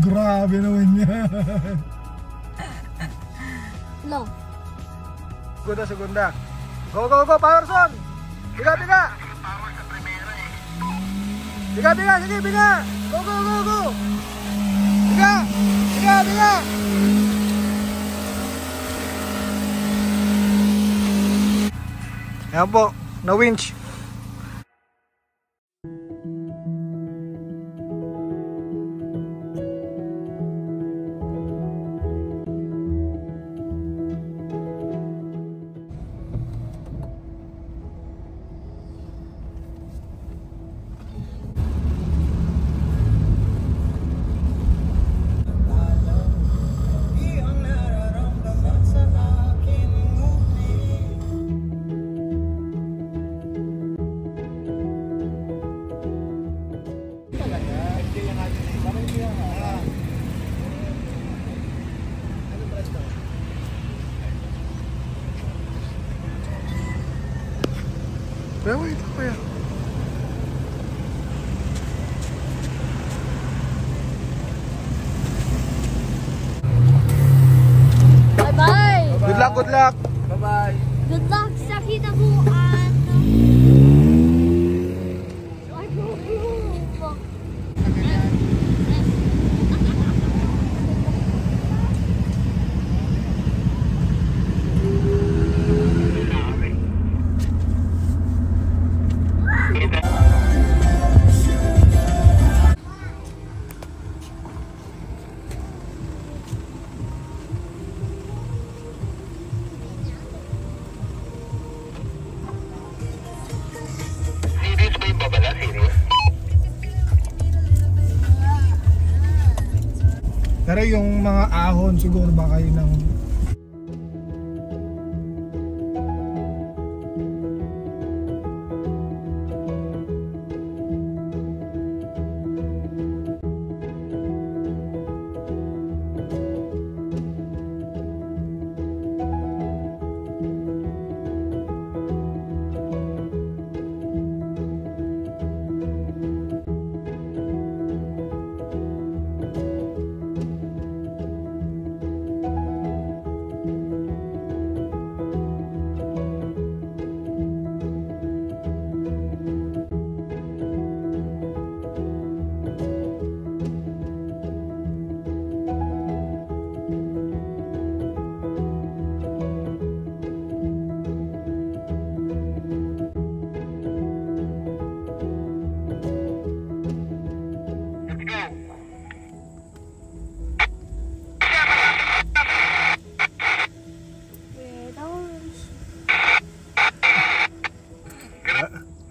Grabe naman yan. No. Segunda. Go, go, go, Powerson! Biga, biga! Biga, biga, sige, biga! Go, go, go, go! Biga! Biga, biga! Ayan po, na-winch. Pero ito kaya. Bye-bye! Good luck, good luck! Bye-bye! Good luck sa kinabuan! Pero yung mga ahon siguro baka yun ang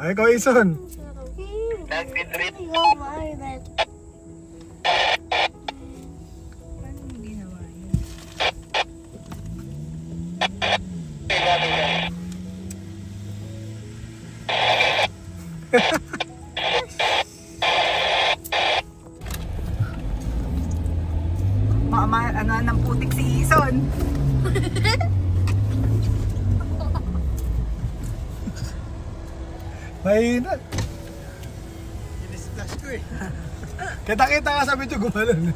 ay, ikaw, Ison. Nag-trip. Ano ng putik si Ison. Mahina. Inisplash ko eh. Kita-kita ka sa video gumalan.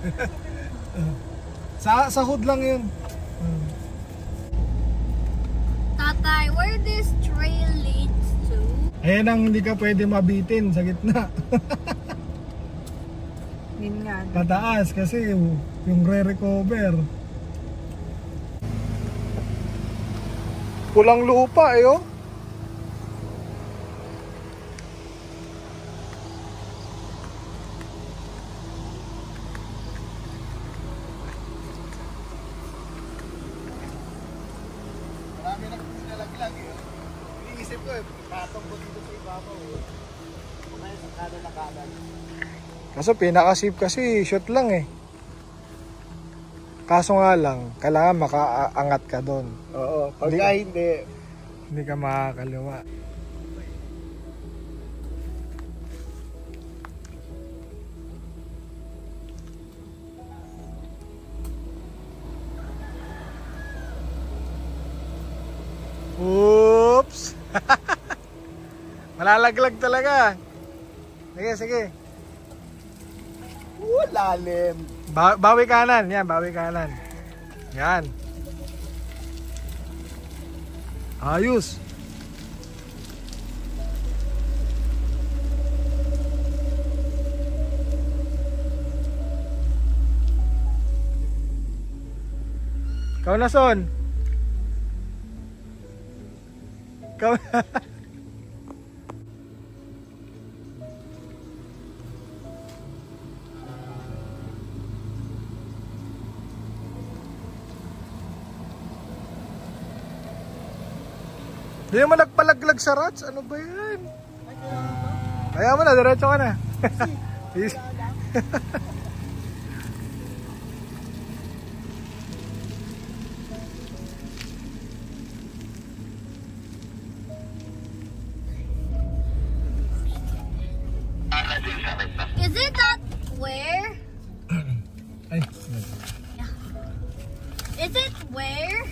Sa hood lang yun. Tatay, where this trail leads to? Ayan ang hindi ka pwede mabitin sa gitna. Yun nga. Pataas kasi yung re-recover. Pulang lupa eh oh. Marami na kung nalaglag eh. Iniisip ko eh, patong ko dito sa ibabaw eh. Kumain sa kada na kanan. Kaso pinaka-safe kasi shot lang eh. Kaso nga lang, kailangan makaangat ka doon. Oo, pagka hindi ka makakaliwa. Oops! Malalaglag talaga. Sige, sige. lalim. Bawi kanan. Yan, bawi kanan. Yan. Ayos. Ikaw na, Son. Ikaw na. Hindi naman nagpalaglag sa rats. Ano ba yan? Kaya mo na, diretso ka na. Easy. Is it that where? Ay. Is it where?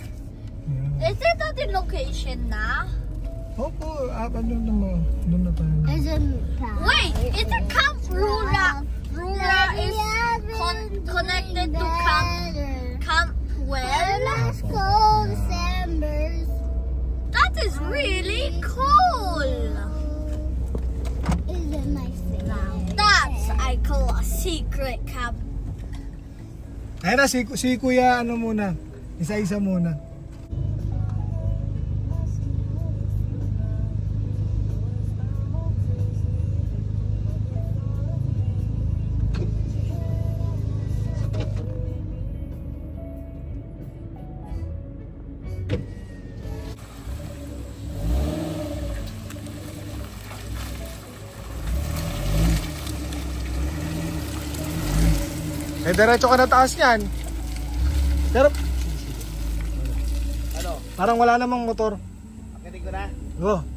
Is it at the location na? Opo, doon na tayo. Wait, is it Camp Rura? Rura is connected to Camp Well? That is really cool. That's I call a secret camp. Ayun na, si Kuya ano muna. Isa-isa muna. Eh, diretso ka na taas niyan. Pero, Ano? parang wala namang motor. Akinig ko na. Go.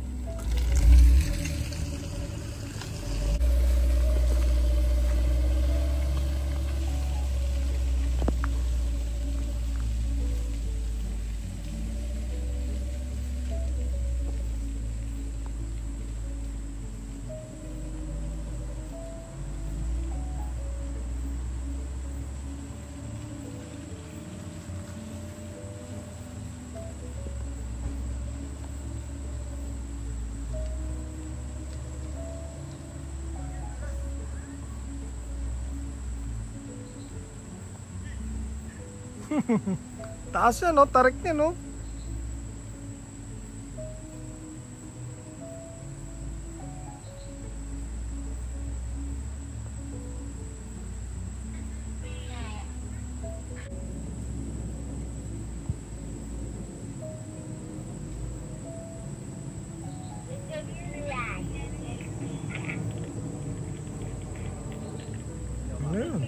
Taas yan, no? Tarik niya, no? Ano yun?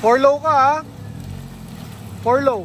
For low ka, ha? For low.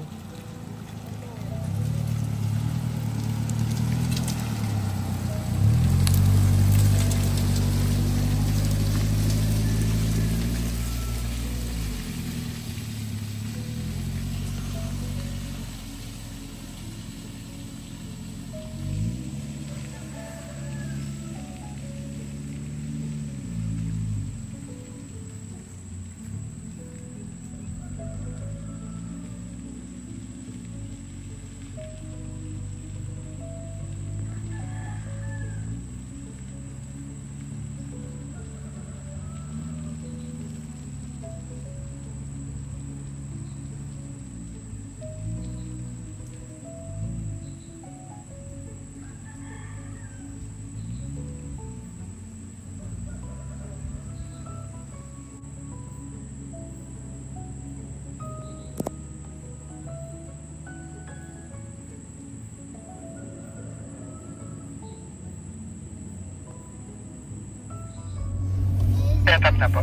Setup na po.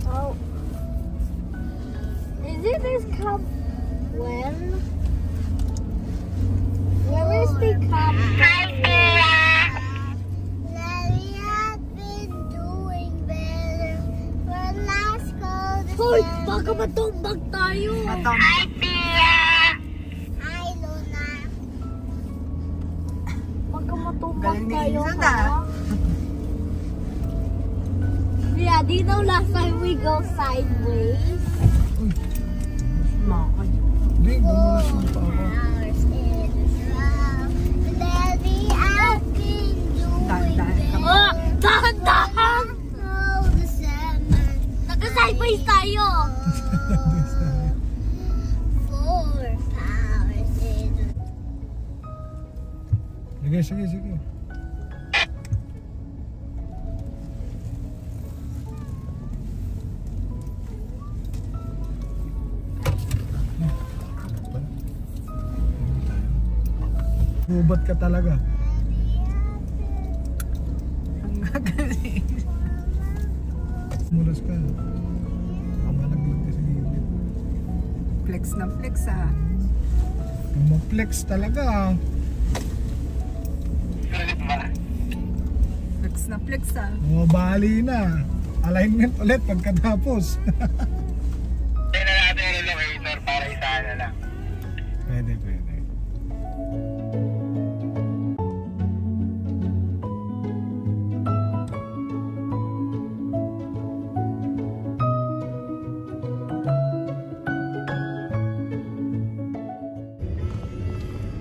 Oh. Is it this Camp Well? Where is the Camp Well? We have been doing better. But last call the Hoy, baka matumbag tayo. Atom. Hi, Luna. ni kayo, Isan ha? Yeah, do you know last time we go sideways? Makakay. Hindi, gumulas yung pa ako. Flowers in the drum. Daddy, I've been doing Dahan-dahan. Oh, dahan-dahan! all the summer. Nag-sideways tayo! 4 hours in the Sige, sige, sige. Gubat ka talaga. Ang gagaling. Mulas ka. Kamalaglag ka sa gilid. Flex na flex ah. Maplex talaga. Sulit ba? Flex na flex ah. Bumabali na. Alignment ulit pagkatapos. Tayo na natin yung locator para isahan na lang. Pwede, pwede.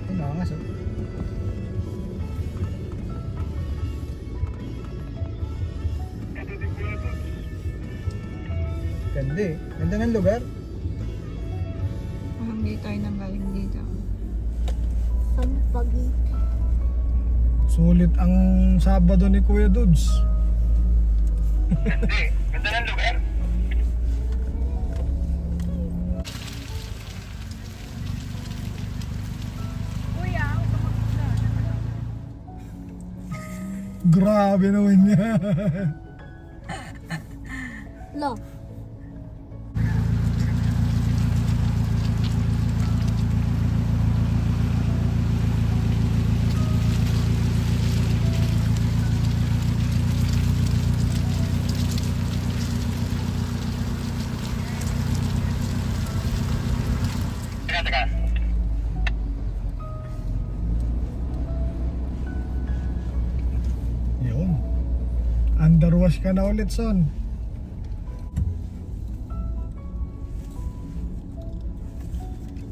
Ano nga sa? Ganda eh. Ganda ng lugar. Hindi tayo nang galing dito. Sampagi. Sulit ang Sabado ni Kuya Dudes. Hindi. Ganda ng lugar. Grabe naman niya. Lo. Teka, teka. Yun. Underwash ka na ulit, son.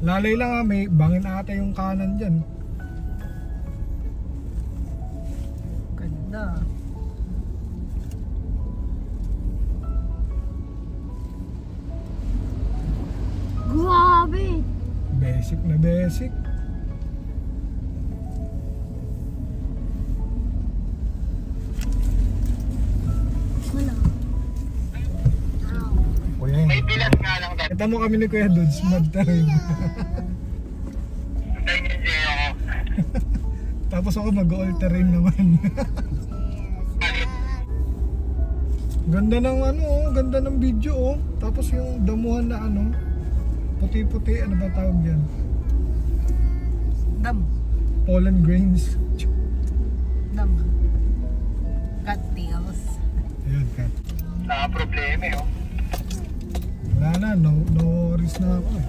Lalay lang ha, may bangin ata yung kanan dyan. Ganda. Grabe! Basic na basic. Wala. Kuya, May bilas nga lang dati. kita mo kami ni Kuya Dudes, mag-time. Tayo yung Gio ko. Tapos ako mag-all-terrain naman. Ganda ng ano, oh, ganda ng video oh. Tapos yung damuhan na ano, puti-puti, ano ba tawag yan? Dam. Pollen grains. Dam. Cattails. Ayun, kat. Naka-problema eh, oh. Wala na, no risk na ako eh.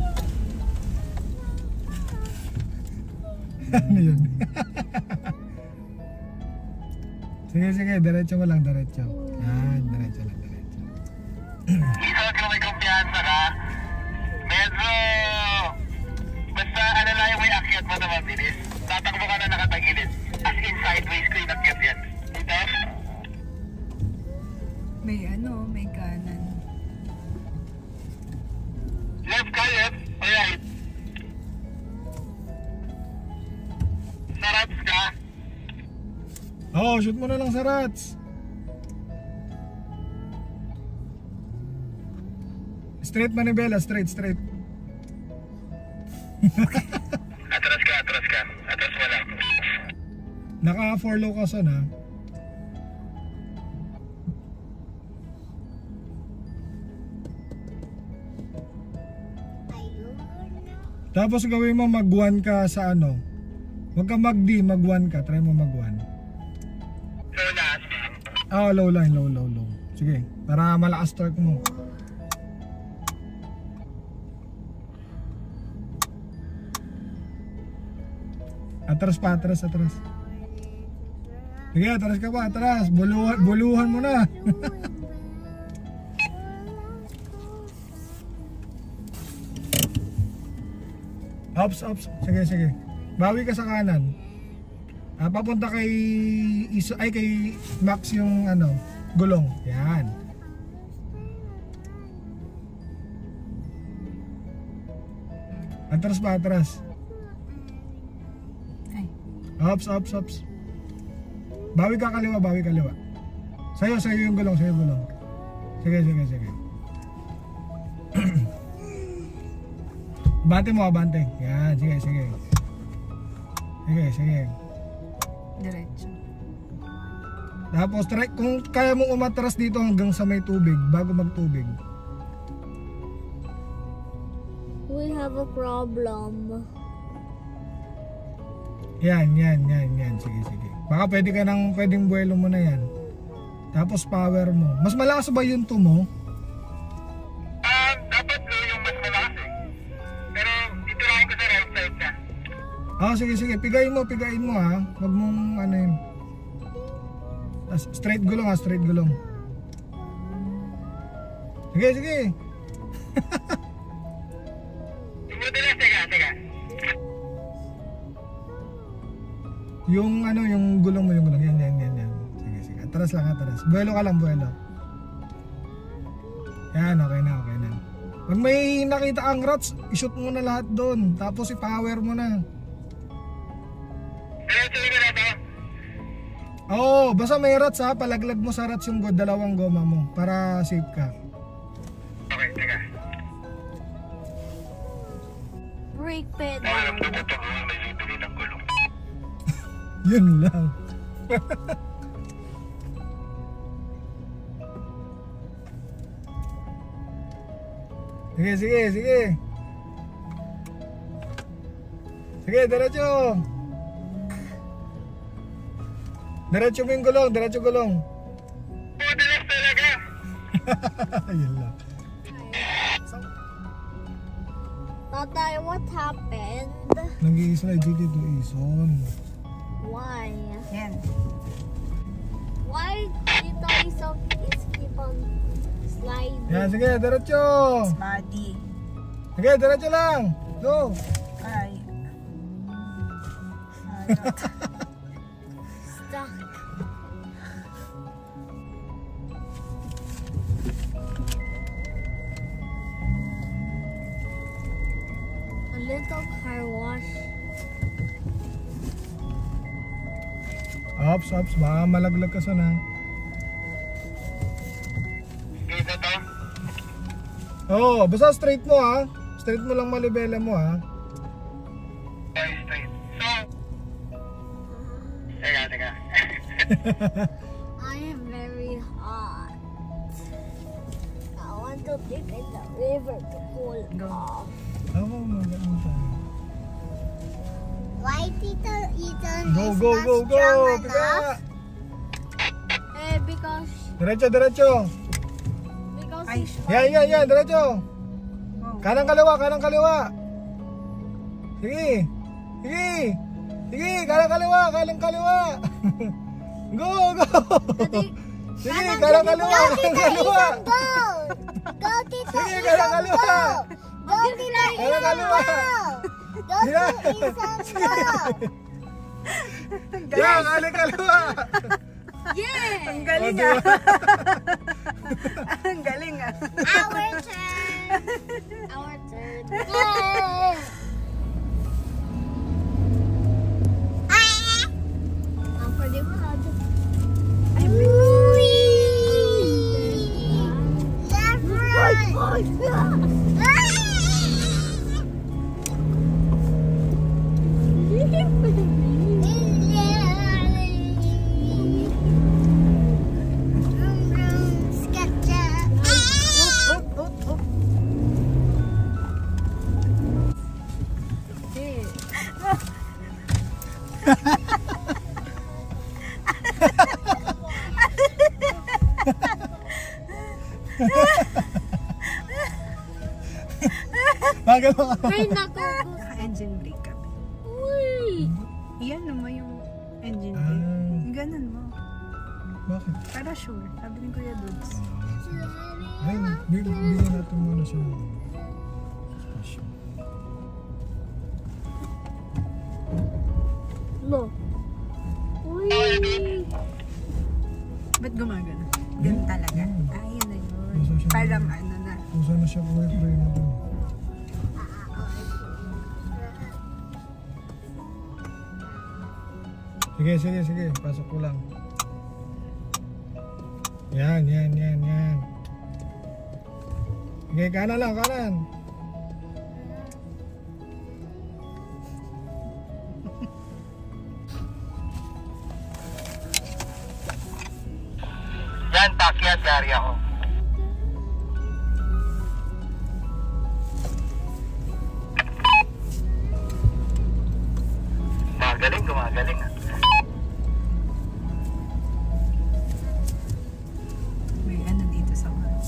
Ano yun? Sige, sige, diretso mo lang, diretso. Yan, diretso lang, diretso. Isa ka may kumpiyansa ka. Medyo... Basta ano lang yung may akyat mo na mabilis. Tatakbo ka na nakatagilid. As in sideways ko yung akyat yan. Ito? May ano, may kanan. Left ka, left. O right. Sarats ka. Oo, shoot mo na lang sa rats. Straight manibela, straight, straight. Atras ka, atras ka. Atras mo lang. Naka 4 low ka son ha. Tapos gawin mo mag-1 ka sa ano. Huwag ka mag-D, mag-1 ka. Try mo mag-1. So last. Ah, low line, low, low, low. Sige, para malakas torque mo. Atras pa, atras, atras. Sige, atras ka pa, atras. Buluhan mo na. Ops. Sige. Bawi ka sa kanan. Papunta kay kay Max yung gulong. Yan. Atras pa, atras. Ay. Ops. Bawi ka kaliwa. Sa'yo yung gulong, Sige. Abante mo, abante. Yan, sige. Diretso. Tapos try, kung kaya mong umatras dito hanggang sa may tubig, bago magtubig. We have a problem. Yan. Sige. Baka pwedeng buwelo mo na yan. Tapos power mo. Mas malakas ba yung mo? Dapat low yung mas malakas eh. Pero iturahin ko sa right side na. Sige. Pigain mo ha. Wag mong yun. Straight gulong. Sige. Teka. Yung gulong mo. Yan. Sige. Atras lang. Buwelo ka lang. Yan, okay na. Pag may nakita kang rats, ishoot mo na lahat doon. Tapos i-power mo na. Oo, basta may rats ha. Palaglag mo sa rats yung dalawang goma mo para safe ka. Okay, teka. Brake pedal. Alam ko na pag may libre ng gulong. Yun lang. Sige. Sige, diretso. Diretso mo yung gulong. Madalas talaga. Yun lang. Tatay, what happened? Nag-i-slide dito ison. Why? Yan. Why Tito Isok is keep on sliding? Yan, sige, diretso. Muddy. Sige, diretso lang. Go. Ay. Stuck. A little car wash. Ops, baka malaglag ka sana. Kita to? Oo, basta straight mo ha. Straight mo lang malibela mo ha. Okay, straight. So, teka. I am very hot. I want to dip in the river to cool Go. off. Oo, maganda tayo. Why Tito Ethan Go. is not strong Piga. enough? Because Diretso. Ay, Yan, diretso. wow. Kanang kaliwa. Sige, kanang kaliwa. Go. Sige, kanang kaliwa. Go Tito Sige, Ethan, kanang kaliwa. go! Go Tito Kanang kaliwa. Go Tito Ethan, go! Yan, kanang kaliwa. yeah, Ang galing Ang galing Our turn! our turn. Yay! Ang pretty mad. Whee! Left, right! Bagal mo ka. Ay, naku. Naka-engine brake kami. Uy. Iyan naman yung engine Ah. brake. Ganun mo. Bakit? Para sure. Sabi ni Kuya Dudes. Ayun, bigyan natin muna siya. No. Wait. Ba't gumagano? Ganun talaga. Ayun na yun. Uso siya. Parang ano na. Uso na siya pray na dun. Sige. Pasok ko lang. Yan. Sige, kanan lang, kanan. Yan, pakyat, yari ako. Gumagaling ah. May ano dito sa mga.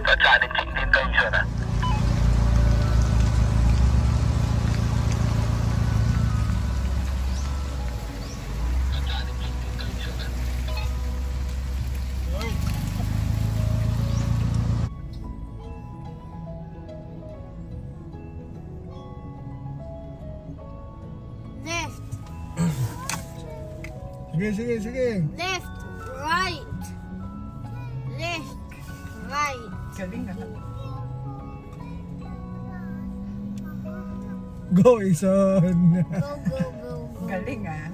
So, challenging din to yun ah. Left. Sige. Left. Right. Left. Right. Galing ah. Go, Ison. Go. Galing ah.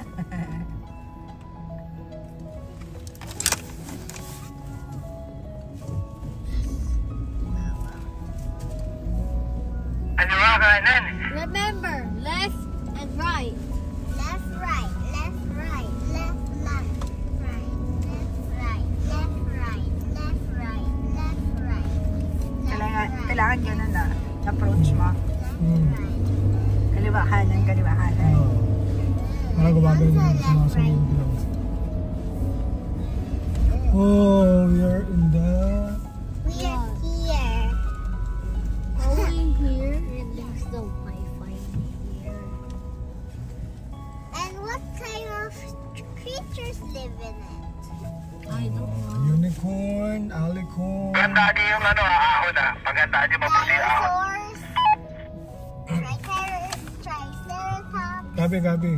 Ano ba kanan? Remember, left and right. Left, right, left, right, left, left, right, left, right, left, right, left, right, left, right. Kailangan ganun ah. Approach mo. Hmm. Kaliwa kanan. Para gumagano na sumasagot ko. Oh, we are in the... We are here. Are we here? There's no Wi-Fi here. And what kind of creatures live in it? I don't know. Unicorn, alicorn. Gandaan niyo yung ano, ahon ah. Pagandaan niyo mabuti yung ahon. Dinosaurs, Triceratops. Gabi.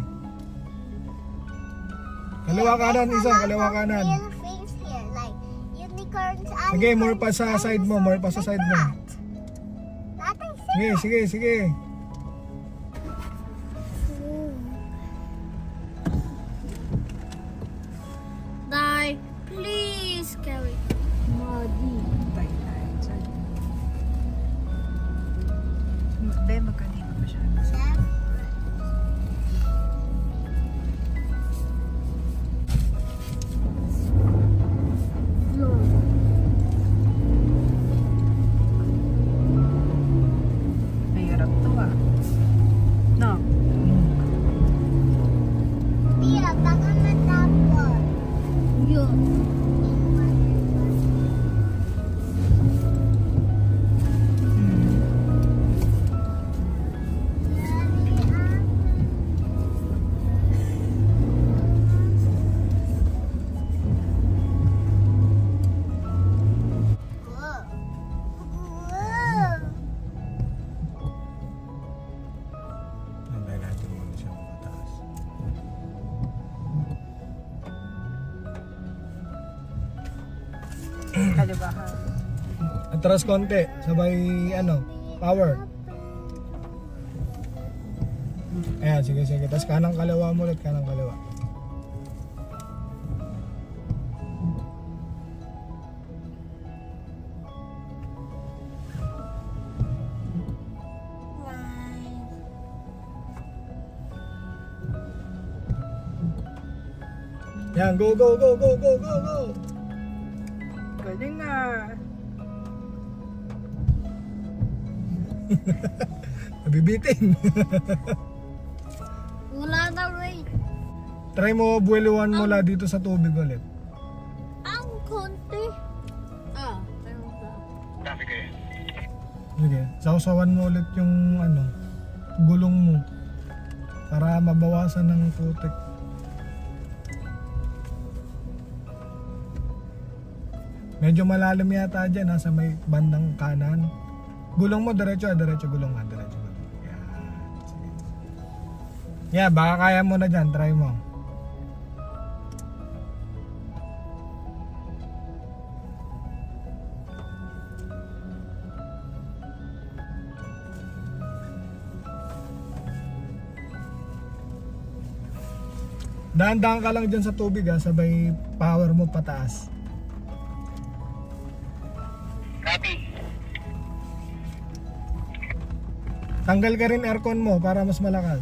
Kaliwa kanan, Isa. Kaliwa kanan. Real things here, like unicorns, Sige, more pa sa side mo. Nothing. Sige. Die, please, Kelly. Muddy. Bye tayo dyan. Be, magkanina pa siya. No. Mahirap to ah. No. Mira, baka matapon. Yun. Nandang natin muna siya mataas. Kaliwa ka. Atras konti. Sabay, power. Ayan, sige. Tapos kanang kaliwa mo ulit, kanang kaliwa. Yan, go. Galing ah. Nabibitin. Wala na rin. Try mo buweluhan mula dito sa tubig ulit. Ang konti. Meron ka. Sabi ko eh. Sige, sausawan mo ulit yung gulong mo para mabawasan ng putik. Medyo malalim yata dyan, nasa may bandang kanan. Gulong mo, diretso, gulong nga, diretso. Yan, sige. Yeah, baka kaya mo na dyan, try mo. Dahan-dahan ka lang dyan sa tubig ha, sabay power mo pataas. Copy. Tanggal ka rin aircon mo para mas malakas.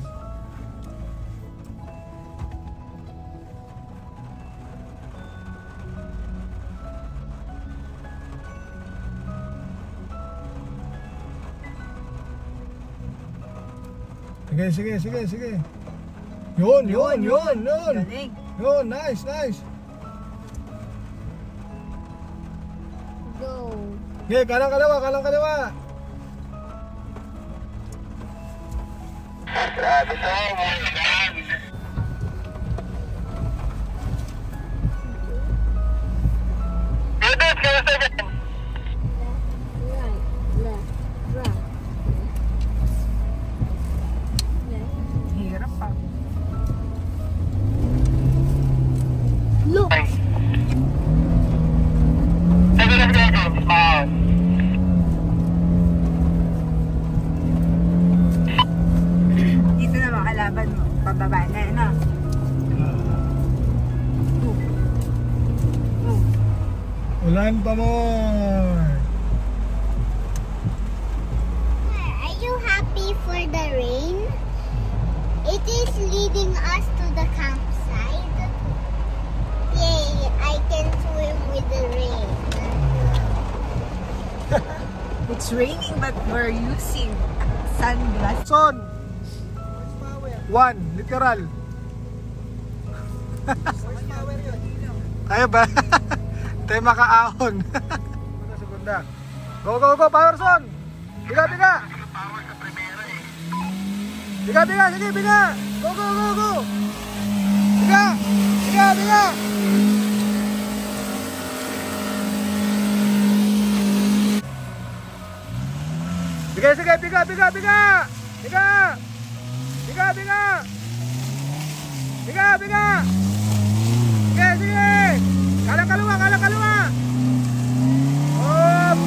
Sige. Yun. Galing. Yun, nice. Go. Okay, kalang kaliwa. Grabe to, my God. Dudes, kamusta dyan? Right, left, right. Left. Hirap pa. Look. Ay. Sige, let's go. Dito na makalaban mo. Pababa na, ano? Ulan pa mo. Are you happy for the rain? It is leading us to the campsite. Yay, I can swim with the rain. It's raining but we're using sunglasses. Son. 1, literal. Kaya ba? Tayo makaahon. Segunda. Go, power son. Biga. Biga, sige, biga. Go. Biga. Sige, biga. Sige. Kalang kaluwa. Hop.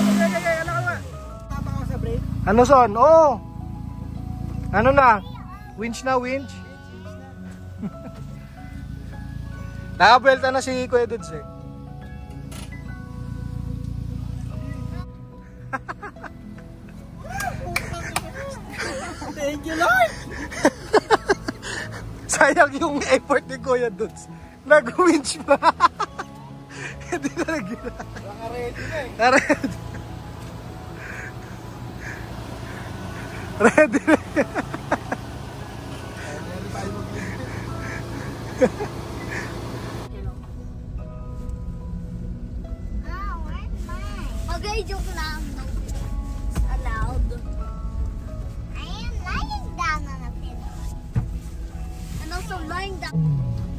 Sige, kalang kaluwa. Tama ko sa break. Ano son? Oo. Ano na? Winch na. Nakabelta na si Kuya Dudes eh. Thank you, Lord! Sayang yung effort ni Kuya Dudes. Nag-winch pa. Hindi na nagila. Naka-ready na eh. Ready na. Where's mine? Okay, joke lang. No, it's allowed. I am lying down on a pillow. And also lying down.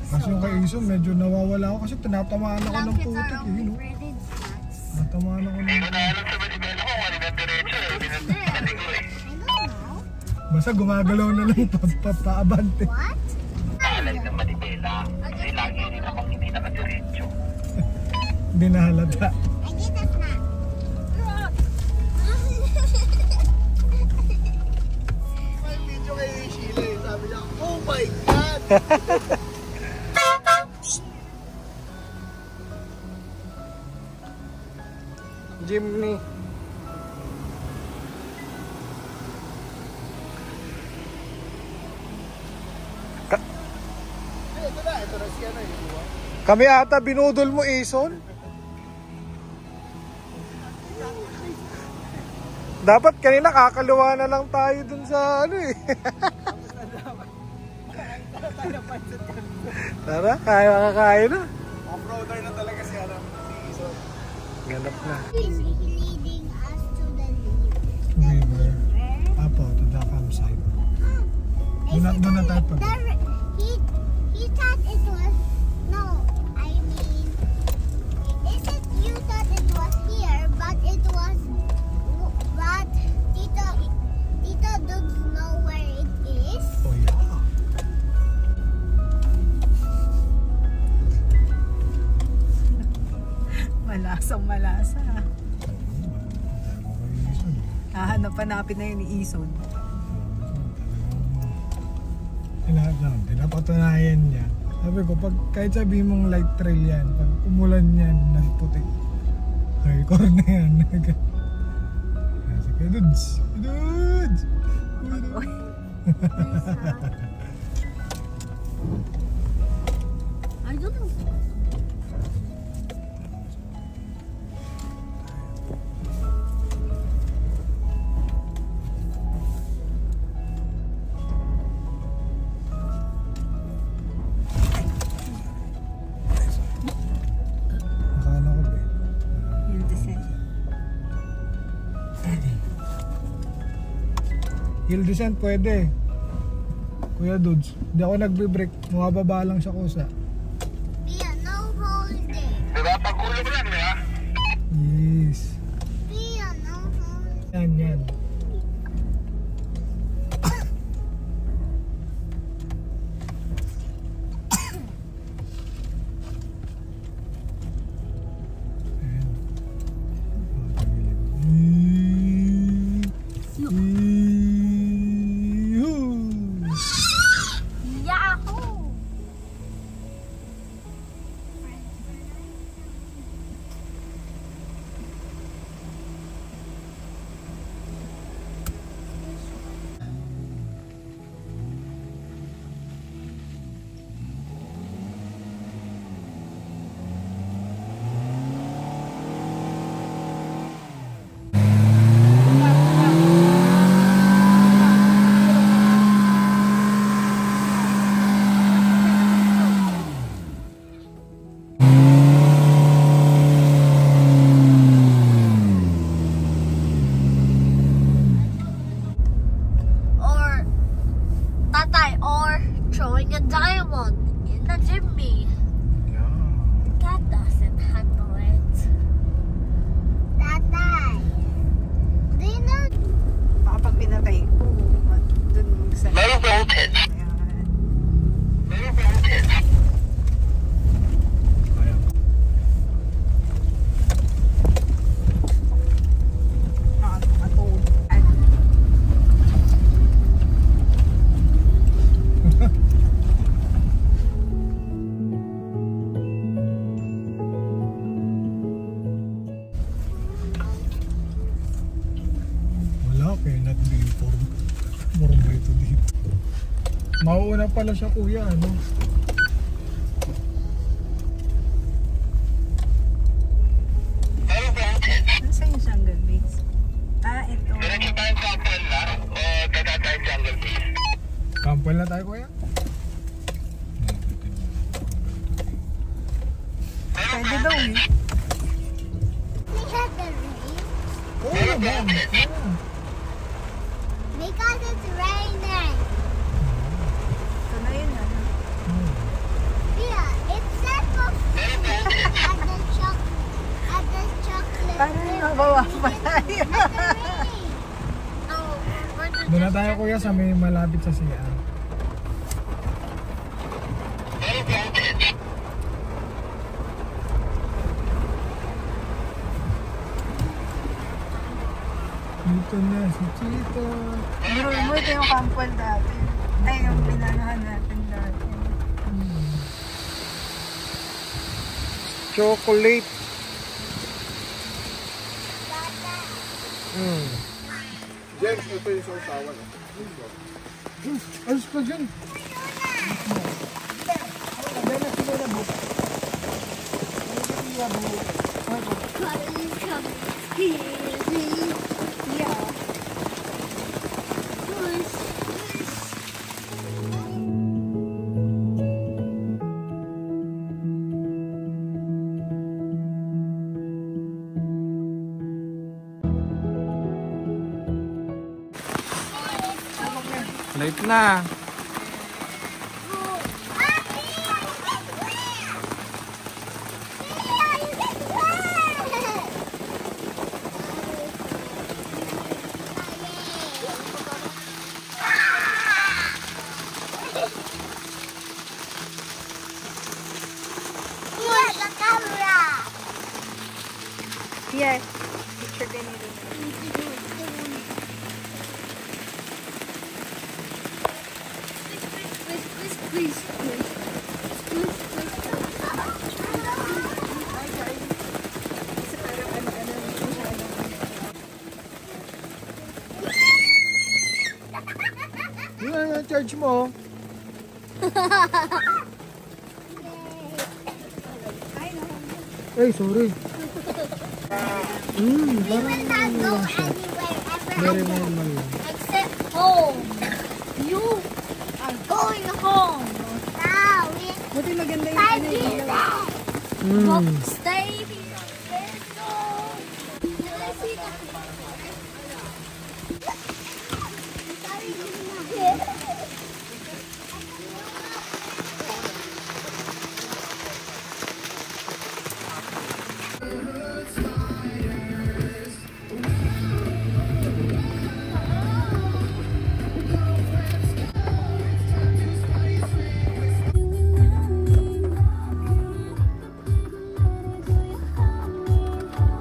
Kasi yung kay Ison, medyo nawawala ako kasi tinatamaan ako ng Blankets putik are eh. only No? breaded snacks. Tinatamaan ako Hindi ng... ko na alam sa Manibela kung ano na diretso eh. Pinatali ko eh. I don't know. Basta gumagalaw na lang paabante. What? Alay ng Manibela. Kasi lagi rin akong hindi nakadiretso. Hindi na halata. I get a snack. May video kay Sheila eh. Sabi niya, oh my God! Jimny. Ito na siya na kami ata binudol mo, Ison. Dapat kanina kakaluwa na lang tayo dun sa ano eh. Tara, kaya na. Off-roader na talaga si Ison. Ganap na. He's leading us to the River. Apo, to the campsite. Doon na tayo pag... He thought it was, no, I mean, Malasang malasa. Hahanap-hanapin na yun ni Ison. Pinapatunayan niya. Sabi ko, kahit sabihin mong light trail yan, pag umulan yan, nagputi. Hardcore na yan. Kasi kaya dudes. Dudes! I don't know. Akala ko ba eh. Yung descent. Hill descent pwede. Kuya Dudes, hindi ako nagbe-break. Mababa lang sa kusa. Pia, no holding. Diba? Pag-ulog lang, di ba? Yes. Pia, no holding. Yan, yan. Yahoo! Or tatay, or throwing a diamond in the Jimmy. That doesn't handle it. Tatay. Do you know? Baka pag pinatay ko, dun sa... Low voltage. Ayan. Low voltage. Kaya. Nakatulog. Wala, cannot be form by to dito. Mauuna pala siya kuya, ano? Low voltage. Nasaan yung jungle base? Ito. Diretso tayong sample na o dada tayong jungle base? Kampal na tayo kuya? Pwede daw eh. We had the rain Oo naman. because it's raining. Ito na yun, ano? Pia, it's set for at the chocolate. Paano yung mabawa pa tayo? No, we're just Doon na tayo kuya sa may malapit sa CR. Low voltage. Dito na si Chito. Siguro mo ito yung kampal dati. Ay, yung pinanahan natin dati. Chocolate. James, ito yung sausawan. Ayos ka dyan. Late na. Look, the camera. Yes. Picture ganito. Yun ang charge mo. Ay, sorry. We will not go anywhere Very ever normal lang. except home. You are going home. Now we Buti maganda yung five ano yung ilaw. minutes. Stay here. Let's go. Let's see that.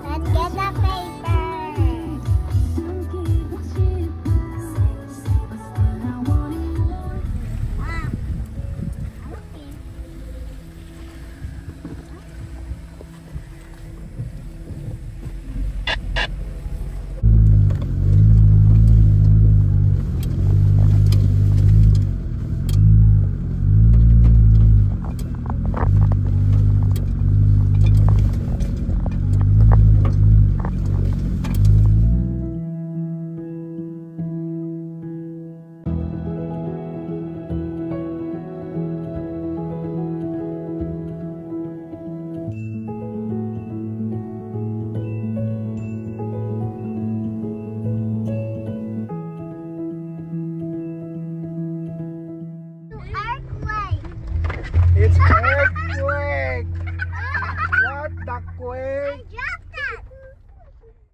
Let's get the paper. Ah, okay. Earthquake. It's earthquake! What the I quake? dropped